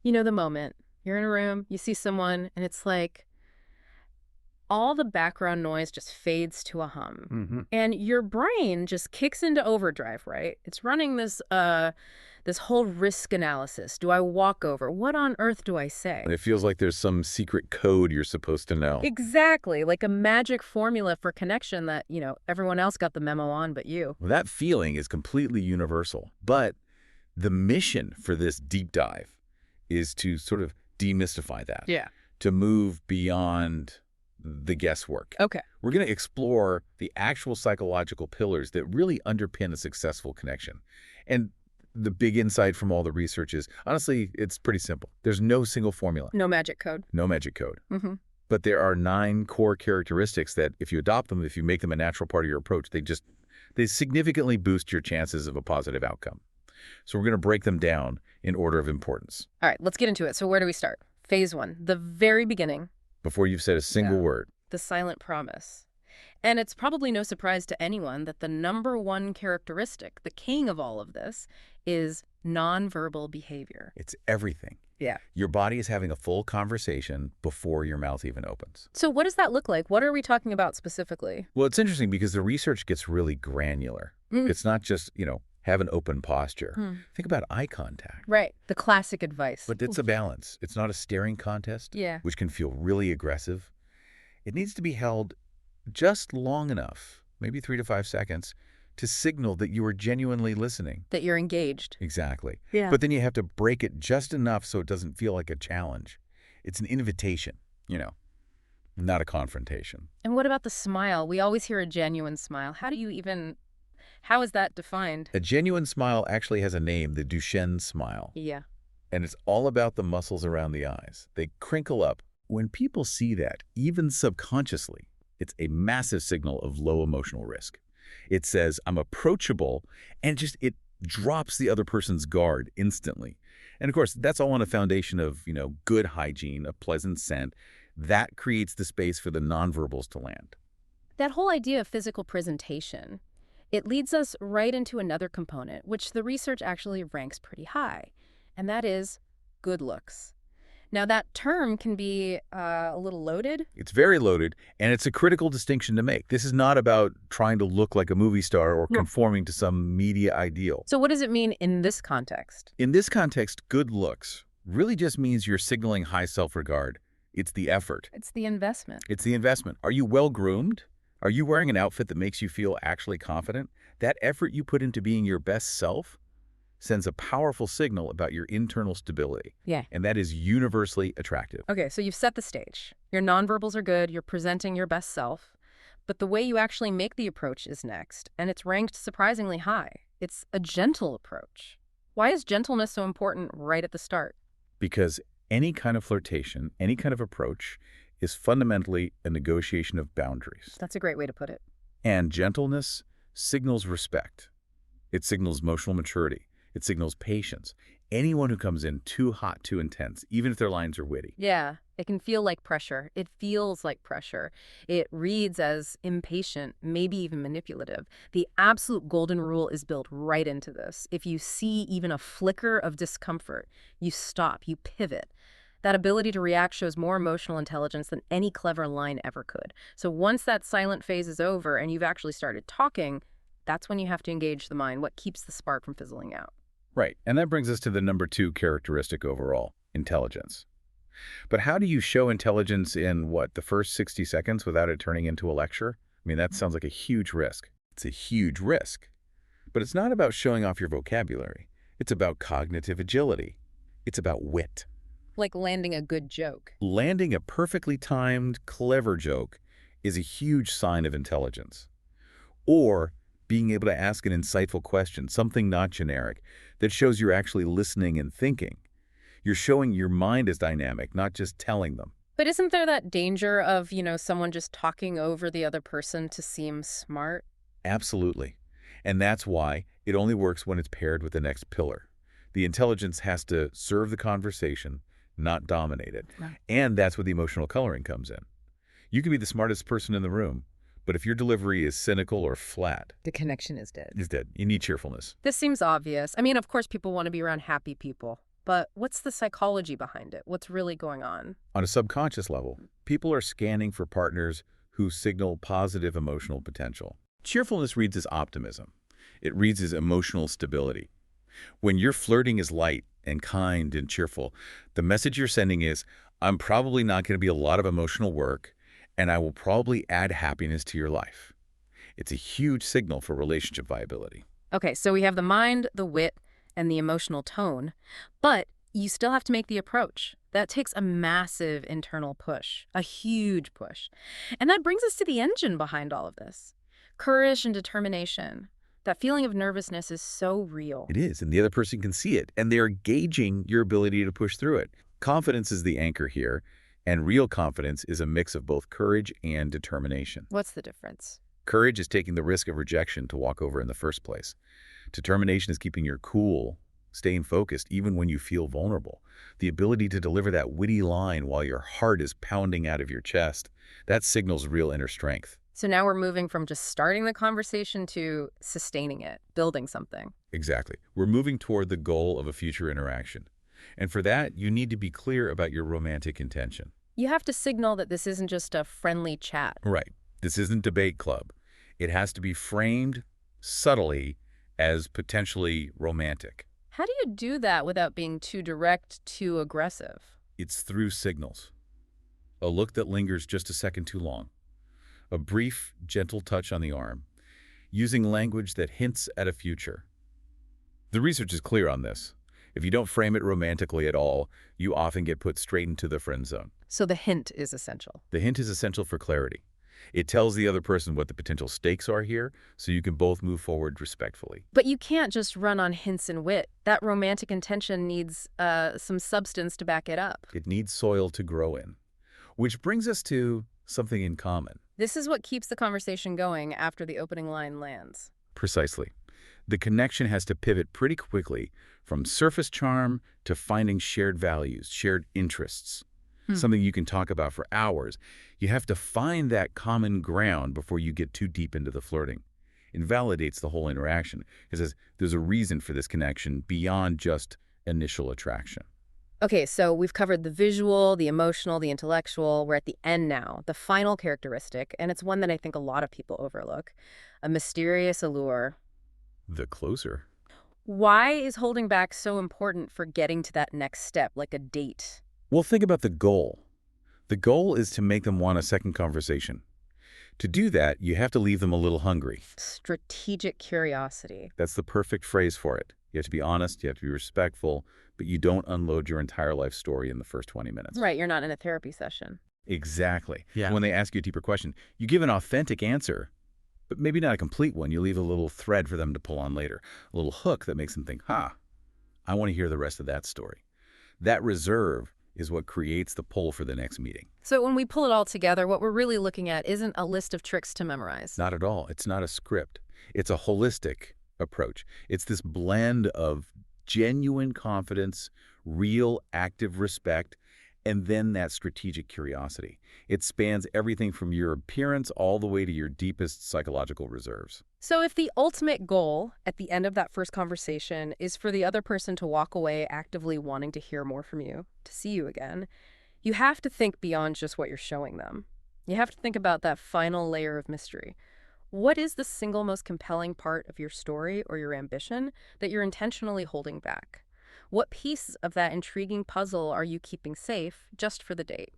You know the moment. You're in a room, you see someone, and it's like all the background noise just fades to a hum. And your brain just kicks into overdrive, right? It's running this whole risk analysis. Do I walk over? What on earth do I say? It feels like there's some secret code you're supposed to know. Exactly, like a magic formula for connection that, everyone else got the memo on but you. Well, that feeling is completely universal. But the mission for this deep dive is to sort of demystify that. Yeah. To move beyond the guesswork. Okay. We're going to explore the actual psychological pillars that really underpin a successful connection. And the big insight from all the research is, honestly, it's pretty simple. There's no single formula. No magic code. No magic code. Mm-hmm. But there are 9 core characteristics that if you adopt them, if you make them a natural part of your approach, they significantly boost your chances of a positive outcome. So we're going to break them down in order of importance. All right, let's get into it. So where do we start? Phase 1, the very beginning. Before you've said a single word. The silent promise. And it's probably no surprise to anyone that the number one characteristic, the king of all of this, is nonverbal behavior. It's everything. Yeah. Your body is having a full conversation before your mouth even opens. So what does that look like? What are we talking about specifically? Well, it's interesting because the research gets really granular. It's not just, have an open posture. Think about eye contact. Right. The classic advice. But it's a balance. It's not a staring contest, which can feel really aggressive. It needs to be held just long enough, maybe 3 to 5 seconds, to signal that you are genuinely listening. That you're engaged. Exactly. Yeah. But then you have to break it just enough so it doesn't feel like a challenge. It's an invitation, not a confrontation. And what about the smile? We always hear a genuine smile. How is that defined? A genuine smile actually has a name, the Duchenne smile. Yeah. And it's all about the muscles around the eyes. They crinkle up. When people see that, even subconsciously, it's a massive signal of low emotional risk. It says, I'm approachable, and it drops the other person's guard instantly. And of course, that's all on a foundation of, good hygiene, a pleasant scent. That creates the space for the nonverbals to land. That whole idea of physical presentation, it leads us right into another component, which the research actually ranks pretty high, and that is good looks. Now, that term can be a little loaded. It's very loaded, and it's a critical distinction to make. This is not about trying to look like a movie star or conforming to some media ideal. So what does it mean in this context? In this context, good looks really just means you're signaling high self-regard. It's the effort. It's the investment. It's the investment. Are you well-groomed? Are you wearing an outfit that makes you feel actually confident? That effort you put into being your best self sends a powerful signal about your internal stability. Yeah. And that is universally attractive. Okay, so you've set the stage. Your nonverbals are good, you're presenting your best self, but the way you actually make the approach is next, and it's ranked surprisingly high. It's a gentle approach. Why is gentleness so important right at the start? Because any kind of flirtation, any kind of approach is fundamentally a negotiation of boundaries. That's a great way to put it. And gentleness signals respect. It signals emotional maturity. It signals patience. Anyone who comes in too hot, too intense, even if their lines are witty. Yeah, it can feel like pressure. It feels like pressure. It reads as impatient, maybe even manipulative. The absolute golden rule is built right into this. If you see even a flicker of discomfort, you stop, you pivot. That ability to react shows more emotional intelligence than any clever line ever could. So once that silent phase is over and you've actually started talking, that's when you have to engage the mind, what keeps the spark from fizzling out. Right. And that brings us to the number 2 characteristic overall, intelligence. But how do you show intelligence in, the first 60 seconds without it turning into a lecture? I mean, that sounds like a huge risk. It's a huge risk. But it's not about showing off your vocabulary. It's about cognitive agility. It's about wit. Like landing a good joke. Landing a perfectly timed, clever joke is a huge sign of intelligence. Or being able to ask an insightful question, something not generic, that shows you're actually listening and thinking. You're showing your mind is dynamic, not just telling them. But isn't there that danger of, someone just talking over the other person to seem smart? Absolutely. And that's why it only works when it's paired with the next pillar. The intelligence has to serve the conversation, not dominate it. Right. And that's where the emotional coloring comes in. You can be the smartest person in the room, but if your delivery is cynical or flat, The connection is dead. it's dead. You need cheerfulness. This seems obvious. I mean, of course, people want to be around happy people. But what's the psychology behind it? What's really going on? On a subconscious level, people are scanning for partners who signal positive emotional potential. Cheerfulness reads as optimism. It reads as emotional stability. When your flirting is light and kind and cheerful, the message you're sending is, I'm probably not going to be a lot of emotional work, and I will probably add happiness to your life. It's a huge signal for relationship viability. Okay, so we have the mind, the wit, and the emotional tone, but you still have to make the approach. That takes a massive internal push, a huge push. And that brings us to the engine behind all of this. Courage and determination. That feeling of nervousness is so real. It is, and the other person can see it, and they're gauging your ability to push through it. Confidence is the anchor here, and real confidence is a mix of both courage and determination. What's the difference? Courage is taking the risk of rejection to walk over in the first place. Determination is keeping your cool, staying focused even when you feel vulnerable. The ability to deliver that witty line while your heart is pounding out of your chest, that signals real inner strength. So now we're moving from just starting the conversation to sustaining it, building something. Exactly. We're moving toward the goal of a future interaction. And for that, you need to be clear about your romantic intention. You have to signal that this isn't just a friendly chat. Right. This isn't debate club. It has to be framed subtly as potentially romantic. How do you do that without being too direct, too aggressive? It's through signals. A look that lingers just a second too long. A brief, gentle touch on the arm. Using language that hints at a future. The research is clear on this. If you don't frame it romantically at all, you often get put straight into the friend zone. So the hint is essential. The hint is essential for clarity. It tells the other person what the potential stakes are here, so you can both move forward respectfully. But you can't just run on hints and wit. That romantic intention needs some substance to back it up. It needs soil to grow in. Which brings us to something in common. This is what keeps the conversation going after the opening line lands. Precisely. The connection has to pivot pretty quickly from surface charm to finding shared values, shared interests. Something you can talk about for hours. You have to find that common ground before you get too deep into the flirting. It validates the whole interaction because there's a reason for this connection beyond just initial attraction. Okay, so we've covered the visual, the emotional, the intellectual. We're at the end now, the final characteristic, and it's one that I think a lot of people overlook. A mysterious allure. The closer. Why is holding back so important for getting to that next step, like a date? Well, think about the goal. The goal is to make them want a second conversation. To do that, you have to leave them a little hungry. Strategic curiosity. That's the perfect phrase for it. You have to be honest, you have to be respectful, but you don't unload your entire life story in the first 20 minutes. Right, you're not in a therapy session. Exactly. Yeah. When they ask you a deeper question, you give an authentic answer, but maybe not a complete one. You leave a little thread for them to pull on later, a little hook that makes them think, I want to hear the rest of that story. That reserve is what creates the pull for the next meeting. So when we pull it all together, what we're really looking at isn't a list of tricks to memorize. Not at all. It's not a script. It's a holistic approach. It's this blend of genuine confidence, real active respect, and then that strategic curiosity. It spans everything from your appearance all the way to your deepest psychological reserves. So if the ultimate goal at the end of that first conversation is for the other person to walk away actively wanting to hear more from you, to see you again, you have to think beyond just what you're showing them. You have to think about that final layer of mystery. What is the single most compelling part of your story or your ambition that you're intentionally holding back? What piece of that intriguing puzzle are you keeping safe just for the date?